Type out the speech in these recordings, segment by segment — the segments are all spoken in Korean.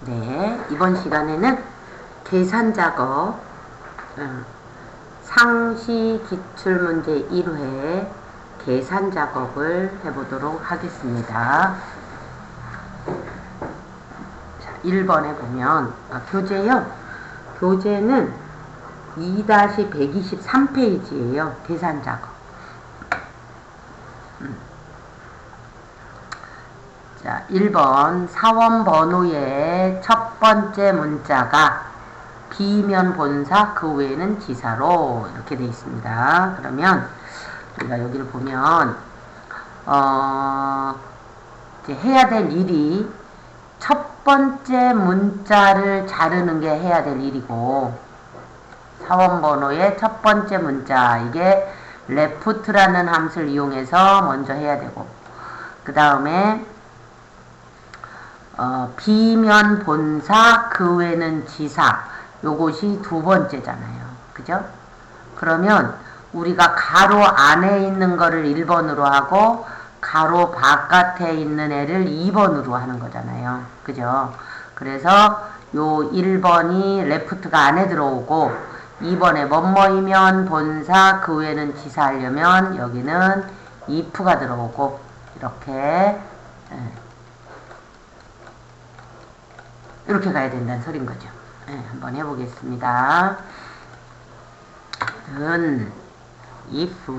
네, 이번 시간에는 계산 작업, 상시 기출문제 1회 계산 작업을 해보도록 하겠습니다. 자, 1번에 보면, 교재요. 교재는 2-123페이지예요. 계산 작업. 자, 1번 사원 번호의 첫 번째 문자가 B면 본사, 그 외에는 지사로 이렇게 되어 있습니다. 그러면 우리가 여기를 보면 이제 해야 될 일이 첫 번째 문자를 자르는 게 해야 될 일이고, 사원 번호의 첫 번째 문자, 이게 left라는 함수를 이용해서 먼저 해야 되고, 그 다음에 B면 본사, 그 외는 지사, 요것이 두 번째잖아요. 그죠? 그러면 우리가 가로 안에 있는 거를 1번으로 하고 가로 바깥에 있는 애를 2번으로 하는 거잖아요. 그죠? 그래서 요 1번이 레프트가 안에 들어오고 2번에 뭐뭐이면 본사, 그 외는 지사 하려면 여기는 if가 들어오고 이렇게 가야 된다는 소린 거죠. 한번 해보겠습니다. if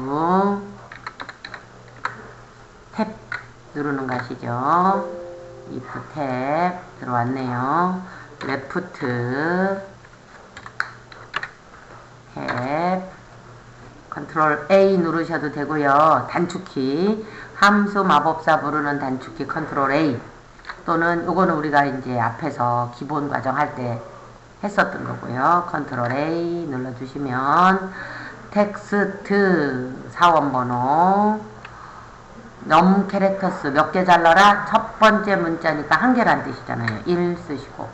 탭 누르는 거 아시죠? if 탭 들어왔네요. left 탭 컨트롤 A 누르셔도 되고요. 단축키 함수 마법사 부르는 단축키 컨트롤 A, 또는 요거는 우리가 이제 앞에서 기본 과정 할 때 했었던 거고요. 컨트롤 A 눌러주시면 텍스트 사원번호 넘 캐릭터스 몇 개 잘라라, 첫 번째 문자니까 한 개란 뜻이잖아요. 1 쓰시고,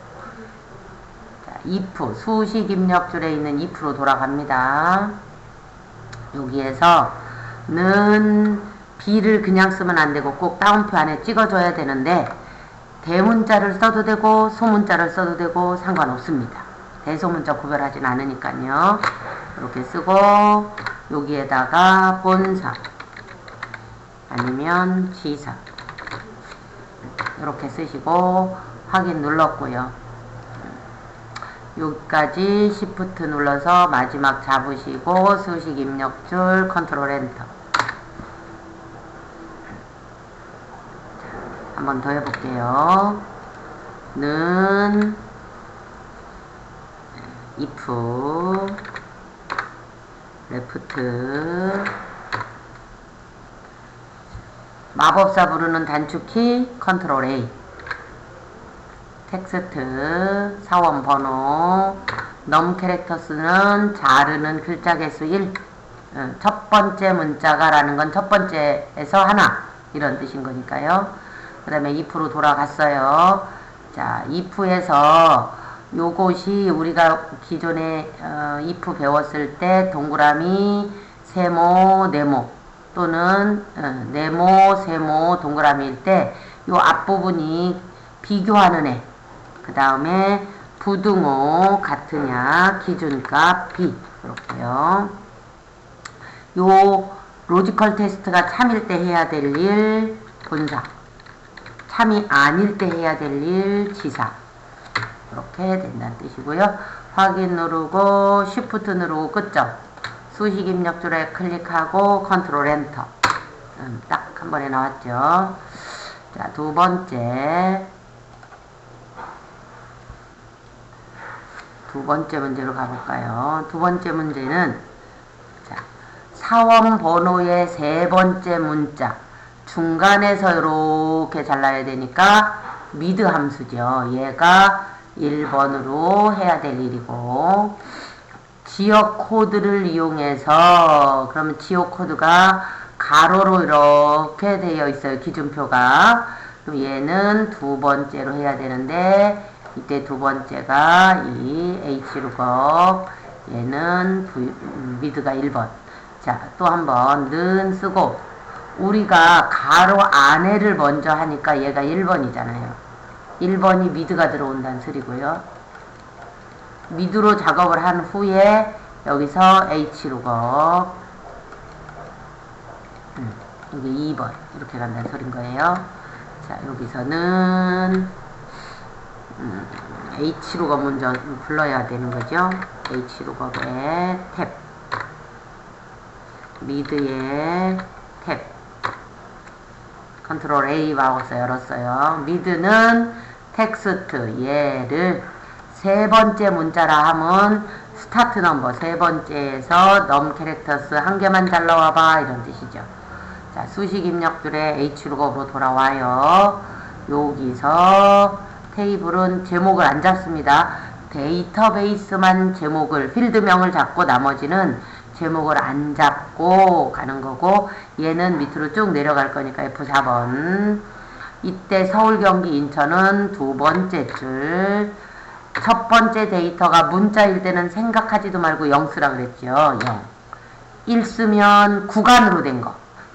자, if 수식 입력줄에 있는 if로 돌아갑니다. 여기에서 는 B를 그냥 쓰면 안 되고 꼭 따옴표 안에 찍어줘야 되는데, 대문자를 써도 되고 소문자를 써도 되고 상관없습니다. 대소문자 구별하진 않으니까요. 이렇게 쓰고 여기에다가 본사 아니면 지사 이렇게 쓰시고 확인 눌렀고요. 여기까지 Shift 눌러서 마지막 잡으시고 수식 입력줄 컨트롤 엔터. 한 번 더 해볼게요. 는 if left 마법사 부르는 단축키 컨트롤 A, 텍스트 사원 번호 넘 캐릭터스는 자르는 글자 개수 1, 첫 번째 문자가 라는 건 첫 번째에서 하나 이런 뜻인 거니까요. 그 다음에 if로 돌아갔어요. 자, if에서 요것이 우리가 기존에 if 배웠을 때 동그라미, 세모, 네모, 또는 네모, 세모, 동그라미일 때 요 앞부분이 비교하는 애, 그 다음에 부등호 같으냐, 기준값 B, 그렇고요. 요 로지컬 테스트가 참일 때 해야 될 일 본사, 참이 아닐 때 해야 될 일 지사, 이렇게 된다는 뜻이고요. 확인 누르고 Shift 누르고 끝점, 수식 입력줄에 클릭하고 컨트롤 엔터. 딱 한 번에 나왔죠. 자, 두 번째 문제로 가볼까요? 두 번째 문제는, 자, 사원 번호의 세 번째 문자 중간에서 이렇게 잘라야 되니까 미드 함수죠. 얘가 1번으로 해야 될 일이고, 지역 코드를 이용해서, 그러면 지역 코드가 가로로 이렇게 되어 있어요. 기준표가. 그럼 얘는 두 번째로 해야 되는데, 이때 두 번째가 이 H룩업, 얘는 미드가 1번. 자, 또 한번 는 쓰고, 우리가 가로 안에를 먼저 하니까 얘가 1번이잖아요. 1번이 미드가 들어온다는 소리고요. 미드로 작업을 한 후에 여기서 H룩업 여기 2번 이렇게 간다는 소린 거예요. 자, 여기서는 H룩업 먼저 불러야 되는 거죠. H룩업에 탭, 미드에 탭, 컨트롤 A 마우스 열었어요. 미드는 텍스트 얘를 세 번째 문자라 하면 스타트 넘버 세 번째에서 넘 캐릭터스 한 개만 잘라와봐 이런 뜻이죠. 자, 수식 입력줄에 H룩업으로 돌아와요. 여기서 테이블은 제목을 안 잡습니다. 데이터베이스만 제목을 필드명을 잡고 나머지는 제목을 안 잡고 가는 거고, 얘는 밑으로 쭉 내려갈 거니까 F4번. 이때 서울, 경기, 인천은 두 번째 줄. 첫 번째 데이터가 문자일 때는 생각하지도 말고 0 쓰라 그랬죠. 0. 1 쓰면 구간으로 된 거,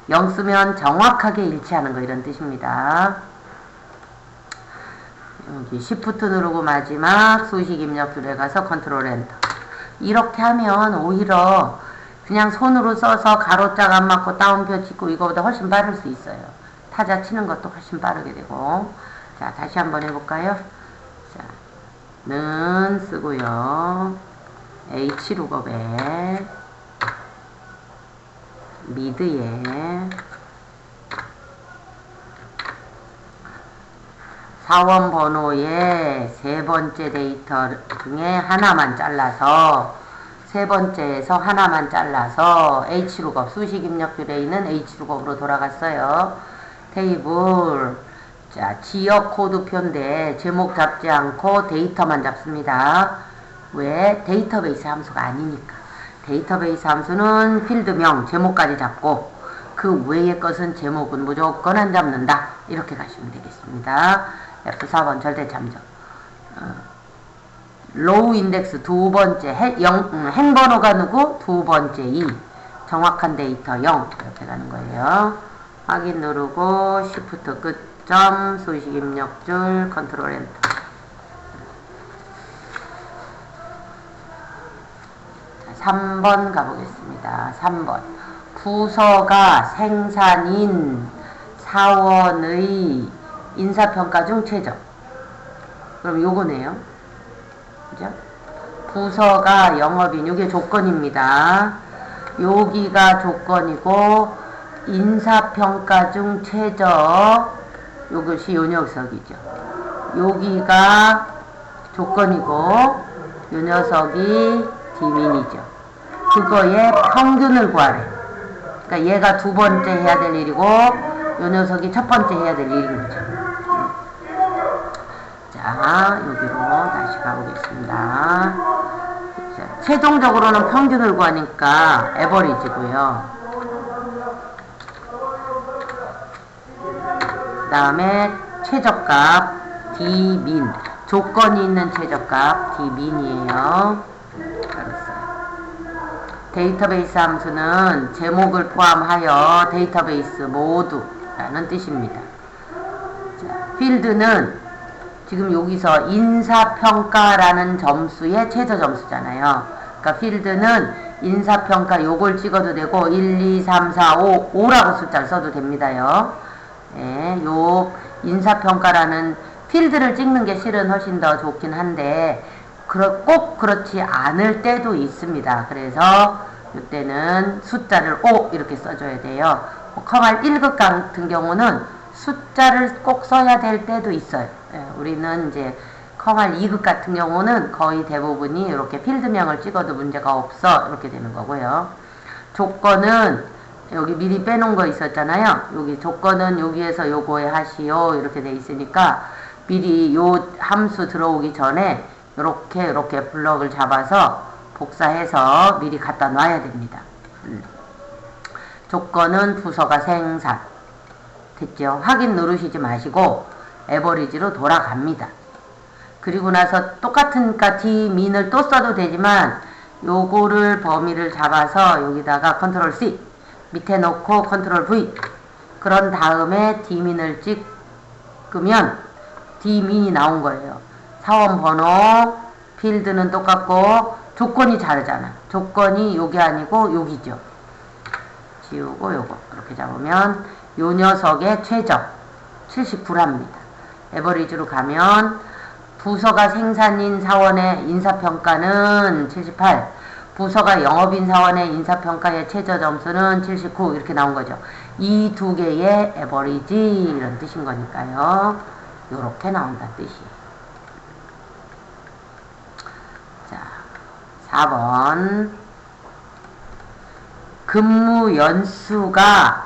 0 쓰면 정확하게 일치하는 거 이런 뜻입니다. 여기 Shift 누르고 마지막 수식 입력줄에 가서 컨트롤 엔터. 이렇게 하면 오히려 그냥 손으로 써서 가로짝 안 맞고 따옴표 찍고 이거보다 훨씬 빠를 수 있어요. 타자 치는 것도 훨씬 빠르게 되고. 자, 다시 한번 해볼까요? 자, 는 쓰고요. H룩업에 미드에 4원 번호의 세 번째 데이터 중에 하나만 잘라서, 세 번째에서 하나만 잘라서 H룩업, 수식 입력줄에 있는 H룩업으로 돌아갔어요. 테이블, 자, 지역 코드표인데 제목 잡지 않고 데이터만 잡습니다. 왜? 데이터베이스 함수가 아니니까. 데이터베이스 함수는 필드명, 제목까지 잡고 그 외의 것은 제목은 무조건 안 잡는다. 이렇게 가시면 되겠습니다. F4번 절대 참조. 로우 인덱스 두 번째 행번호가 누구? 두 번째 2. 정확한 데이터 0. 이렇게 가는 거예요. 확인 누르고 Shift 끝점 수식 입력줄 컨트롤 엔터. 자, 3번 가보겠습니다. 3번. 부서가 생산인 사원의 인사평가 중 최저. 그럼 요거네요. 그죠? 부서가 영업인, 이게 조건입니다. 여기가 조건이고, 인사평가 중 최저, 요것이 요 녀석이죠. 여기가 조건이고, 요 녀석이 디민이죠. 그거의 평균을 구하래. 그러니까 얘가 두 번째 해야 될 일이고, 요 녀석이 첫 번째 해야 될 일인 거죠. 자, 여기로 다시 가보겠습니다. 자, 최종적으로는 평균을 구하니까 에버리지고요. 그 다음에 최저값 Dmin, 조건이 있는 최저값 Dmin이에요. 데이터베이스 함수는 제목을 포함하여 데이터베이스 모두라는 뜻입니다. 자, 필드는 지금 여기서 인사평가라는 점수의 최저 점수잖아요. 그러니까 필드는 인사평가 요걸 찍어도 되고 1, 2, 3, 4, 5, 5라고 숫자를 써도 됩니다요. 예, 요 인사평가라는 필드를 찍는 게 실은 훨씬 더 좋긴 한데 꼭 그렇지 않을 때도 있습니다. 그래서 이때는 숫자를 5 이렇게 써줘야 돼요. 컴활 1급 같은 경우는 숫자를 꼭 써야 될 때도 있어요. 예, 우리는 이제 컴활 2급 같은 경우는 거의 대부분이 이렇게 필드명을 찍어도 문제가 없어 이렇게 되는 거고요. 조건은 여기 미리 빼놓은 거 있었잖아요. 여기 조건은 여기에서 요거에 하시오 이렇게 돼 있으니까 미리 요 함수 들어오기 전에 이렇게 블럭을 잡아서 복사해서 미리 갖다 놔야 됩니다. 조건은 부서가 생산. 됐죠? 확인 누르시지 마시고 에버리지로 돌아갑니다. 그리고 나서 똑같으니까 D민을 또 써도 되지만 요거를 범위를 잡아서 여기다가 컨트롤 C 밑에 놓고 컨트롤 V 그런 다음에 D민을 찍으면 D민이 나온 거예요. 사원 번호, 필드는 똑같고 조건이 다르잖아. 조건이 요게 아니고 여기죠. 지우고 요거 이렇게 잡으면 요 녀석의 최저 79랍니다. 에버리지로 가면 부서가 생산인 사원의 인사평가는 78, 부서가 영업인 사원의 인사평가의 최저 점수는 79 이렇게 나온 거죠. 이 두 개의 에버리지 이런 뜻인 거니까요. 요렇게 나온다는 뜻이에요. 자, 4번 근무 연수가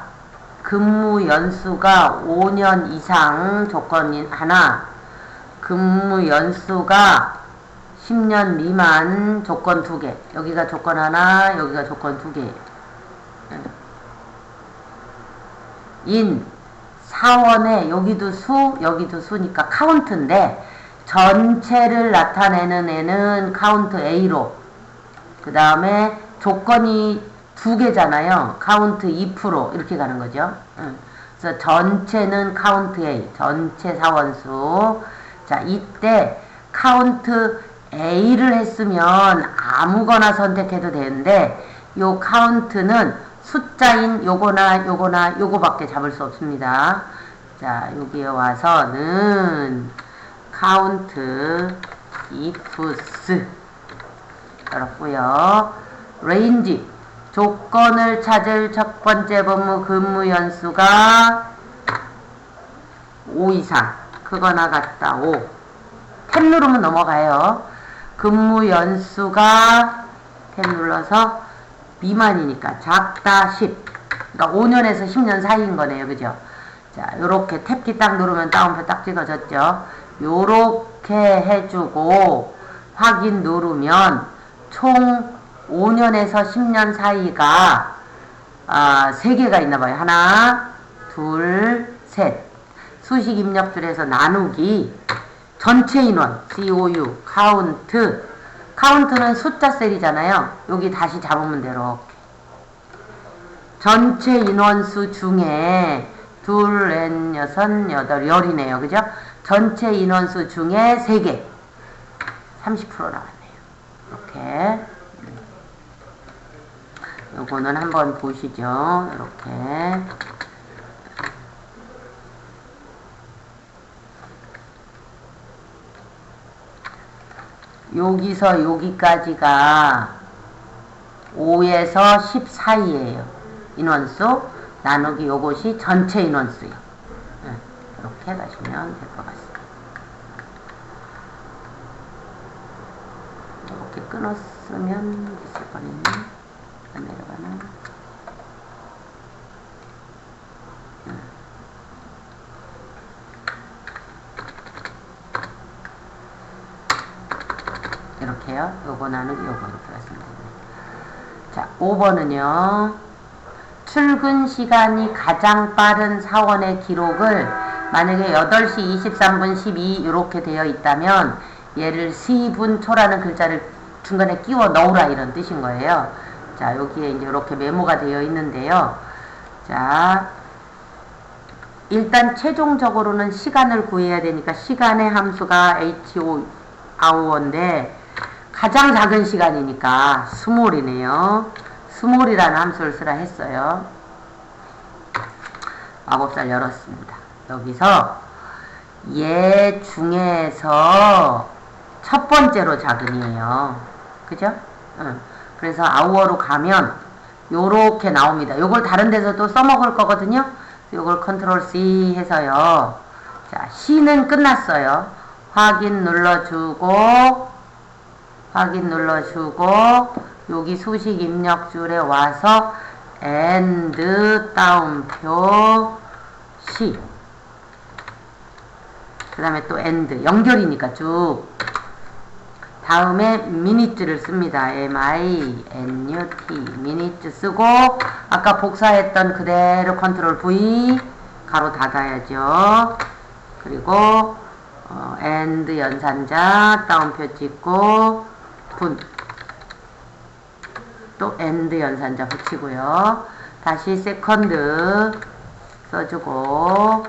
5년 이상 조건인 하나, 근무 연수가 10년 미만 조건 2개. 여기가 조건 하나, 여기가 조건 2개. 인 사원에 여기도 수, 여기도 수니까 카운트인데 전체를 나타내는 애는 카운트 A로, 그 다음에 조건이 2개잖아요. 카운트 2% 이렇게 가는 거죠. 그래서 전체는 카운트 A, 전체 사원수. 자, 이때 카운트 A를 했으면 아무거나 선택해도 되는데 요 카운트는 숫자인 요거나 요거나 요거밖에 잡을 수 없습니다. 자, 여기에 와서는 카운트 ifs 그렇고요. 레인지 조건을 찾을 첫 번째 법무 근무 연수가 5 이상 크거나 같다 5. 탭 누르면 넘어가요. 근무 연수가 탭 눌러서 미만이니까 작다 10. 그러니까 5년에서 10년 사이인 거네요. 그죠? 자, 요렇게 탭키 딱 누르면 따옴표 딱 찍어졌죠. 요렇게 해주고 확인 누르면 총 5년에서 10년 사이가 3개가 있나봐요. 하나, 둘, 셋. 수식 입력줄에서 나누기 전체 인원 COU 카운트. 카운트는 숫자 셀이잖아요. 여기 다시 잡으면 돼요. 전체 인원수 중에 둘, 넷, 여섯, 여덟, 열이네요. 그죠? 전체 인원수 중에 3개 30% 나왔네요. 이렇게 요거는 한번 보시죠. 이렇게 여기서 여기까지가 5에서 10 사이에요. 인원수 나누기 요것이 전체 인원수요. 이렇게 가시면 될 것 같습니다. 이렇게 끊었으면 있을 뻔했네. 안 내려가나? 이렇게요. 요거 나누기 요거 이렇게 갔습니다. 자, 5번은요. 출근 시간이 가장 빠른 사원의 기록을 만약에 8시 23분 12 이렇게 되어 있다면 얘를 시분초라는 글자를 중간에 끼워 넣으라 이런 뜻인 거예요. 자, 여기에 이제 이렇게 메모가 되어 있는데요. 자, 일단 최종적으로는 시간을 구해야 되니까 시간의 함수가 HO hour인데 가장 작은 시간이니까 스몰이네요. 스몰이라는 함수를 쓰라 했어요. 마법사를 열었습니다. 여기서 얘 중에서 첫 번째로 작은이에요. 그죠? 그래서 아우어로 가면 요렇게 나옵니다. 요걸 다른 데서 또 써먹을 거거든요. 요걸 컨트롤 C 해서요. 자, C는 끝났어요. 확인 눌러주고 여기 수식 입력줄에 와서 and 따옴표 C 그 다음에 또 and 연결이니까 쭉 다음에 minute를 씁니다. M-I-N-U-T minute 쓰고 아까 복사했던 그대로 컨트롤 V 가로 닫아야죠. 그리고 and 연산자 따옴표 찍고 분 또 and 연산자 붙이고요. 다시 세컨드 써주고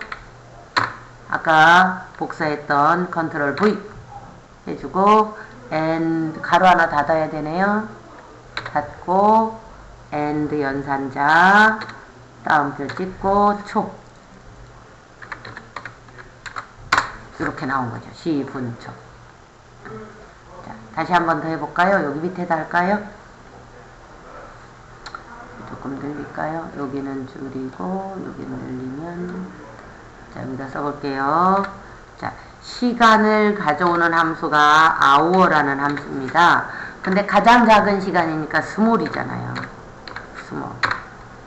아까 복사했던 컨트롤 V 해주고 and 가로 하나 닫아야 되네요. 닫고 and 연산자 다음표 찍고 초 이렇게 나온 거죠. 시분초. 자, 다시 한 번 더 해볼까요? 여기 밑에다 할까요? 조금 늘릴까요? 여기는 줄이고 여기는 늘리면 자, 여기다 써볼게요. 자, 시간을 가져오는 함수가 hour라는 함수입니다. 근데 가장 작은 시간이니까 스몰이잖아요. 스몰.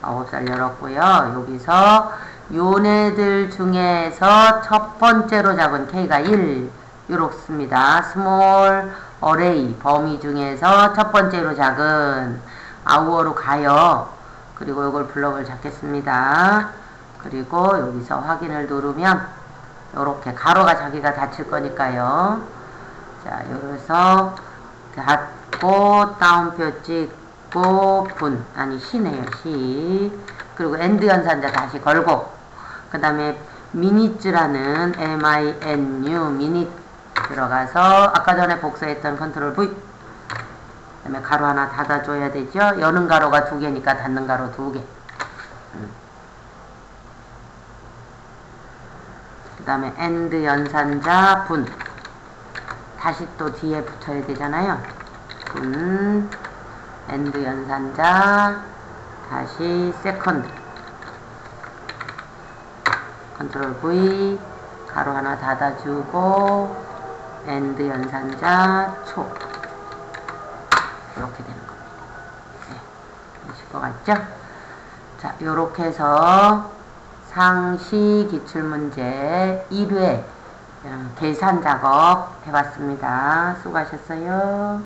9살 열었고요. 여기서 요네들 중에서 첫 번째로 작은 K가 1 이렇습니다. 스몰 어레이 범위 중에서 첫 번째로 작은 hour로 가요. 그리고 이걸 블럭을 잡겠습니다. 그리고 여기서 확인을 누르면 이렇게 가로가 자기가 닫힐 거니까요. 자, 여기서 닫고 다운표 찍고 분 아니 시네요. 시 그리고 엔드 연산자 다시 걸고 그 다음에 minutes라는 minu minute 들어가서 아까 전에 복사했던 컨트롤 V 그 다음에 가로 하나 닫아줘야 되죠. 여는 가로가 2개니까 닫는 가로 2개. 그 다음에 end 연산자 분 다시 또 뒤에 붙여야 되잖아요. 분 end 연산자 다시 second 컨트롤 V 가로 하나 닫아주고 end 연산자 초 이렇게 되는 겁니다. 네, 되실 것 같죠? 자, 요렇게 해서 상시 기출문제 1회 계산 작업 해봤습니다. 수고하셨어요.